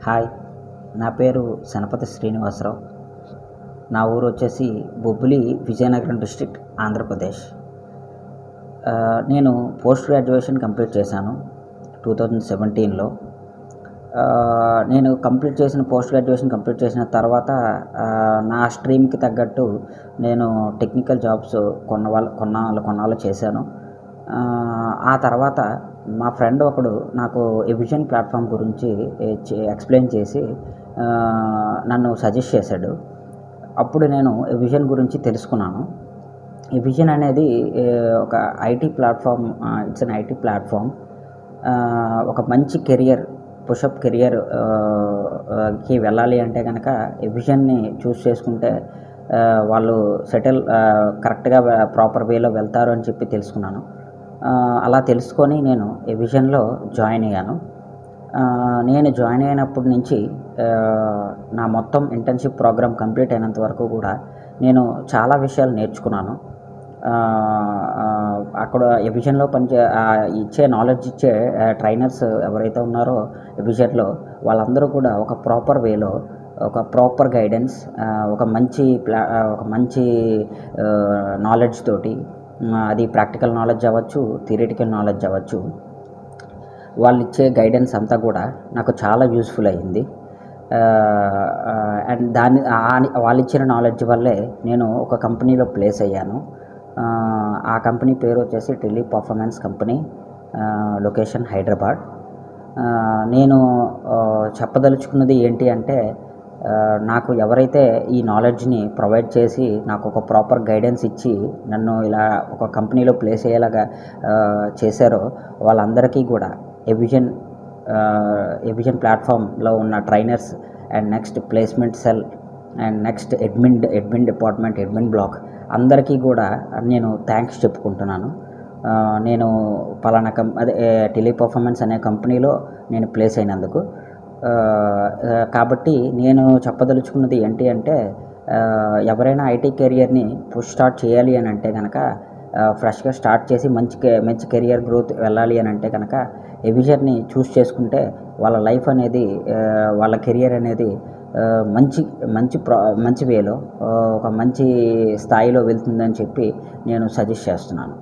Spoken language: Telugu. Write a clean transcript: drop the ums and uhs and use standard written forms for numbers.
హాయ్, నా పేరు శనపతి శ్రీనివాసరావు. నా ఊరు వచ్చేసి బొబ్బిలి, విజయనగరం డిస్ట్రిక్ట్, ఆంధ్రప్రదేశ్. నేను పోస్ట్ గ్రాడ్యుయేషన్ కంప్లీట్ చేశాను 2017లో. నేను పోస్ట్ గ్రాడ్యుయేషన్ కంప్లీట్ చేసిన తర్వాత నా స్ట్రీమ్కి తగ్గట్టు నేను టెక్నికల్ జాబ్స్ కొన్నాళ్ళు చేశాను. ఆ తర్వాత మా ఫ్రెండ్ ఒకడు నాకు ఎవిజన్ ప్లాట్ఫామ్ గురించి ఎక్స్ప్లెయిన్ చేసి నన్ను సజెస్ట్ చేశాడు. అప్పుడు నేను ఎవిజన్ గురించి తెలుసుకున్నాను. ఎవిజన్ అనేది ఒక IT platform. It's an IT platform. ఒక మంచి కెరియర్, పుషప్ కెరియర్ కి వెళ్ళాలి అంటే కనుక ఎవిజన్ని చూస్ చేసుకుంటే వాళ్ళు కరెక్ట్గా ప్రాపర్ వేలో వెళ్తారు అని చెప్పి తెలుసుకున్నాను. అలా తెలుసుకొని నేను ఎవిజన్లో జాయిన్ అయ్యాను. నేను జాయిన్ అయినప్పటి నుంచి నా మొత్తం ఇంటర్న్షిప్ ప్రోగ్రామ్ కంప్లీట్ అయినంత వరకు కూడా నేను చాలా విషయాలు నేర్చుకున్నాను. అక్కడ ఎవిజన్లో నాలెడ్జ్ ఇచ్చే ట్రైనర్స్ ఎవరైతే ఉన్నారో ఎవిజన్లో, వాళ్ళందరూ కూడా ఒక ప్రాపర్ వేలో, ఒక ప్రాపర్ గైడెన్స్, ఒక మంచి నాలెడ్జ్ తోటి, అది ప్రాక్టికల్ నాలెడ్జ్ అవ్వచ్చు, థియరిటికల్ నాలెడ్జ్ అవ్వచ్చు, వాళ్ళు ఇచ్చే గైడెన్స్ అంతా కూడా నాకు చాలా యూస్ఫుల్ అయ్యింది. అండ్ వాళ్ళు ఇచ్చిన నాలెడ్జ్ వల్లే నేను ఒక కంపెనీలో ప్లేస్ అయ్యాను. ఆ కంపెనీ పేరు వచ్చేసి టెలిపర్ఫార్మెన్స్ కంపెనీ, లొకేషన్ హైదరాబాద్. నేను చెప్పదలుచుకున్నది ఏంటి అంటే, నాకు ఎవరైతే ఈ నాలెడ్జ్ని ప్రొవైడ్ చేసి నాకు ఒక ప్రాపర్ గైడెన్స్ ఇచ్చి నన్ను ఇలా ఒక కంపెనీలో ప్లేస్ అయ్యేలాగా చేశారో వాళ్ళందరికీ కూడా ఎవిజన్ ప్లాట్ఫామ్లో ఉన్న trainers and next placement cell and next admin department, admin block అందరికీ కూడా నేను థ్యాంక్స్ చెప్పుకుంటున్నాను. నేను పలానా టెలిపర్ఫార్మెన్స్ అనే కంపెనీలో నేను ప్లేస్ అయినందుకు. కాబట్టి నేను చెప్పదలుచుకున్నది ఏంటి అంటే, ఎవరైనా ఐటీ కెరియర్ని స్టార్ట్ చేయాలి అని అంటే కనుక, ఫ్రెష్గా స్టార్ట్ చేసి మంచి కెరియర్ గ్రోత్ వెళ్ళాలి అని అంటే కనుక ఎవిజన్ని చూస్ చేసుకుంటే వాళ్ళ లైఫ్ అనేది, వాళ్ళ కెరియర్ అనేది మంచి వేలో, ఒక మంచి స్థాయిలో వెళ్తుందని చెప్పి నేను సజెస్ట్ చేస్తున్నాను.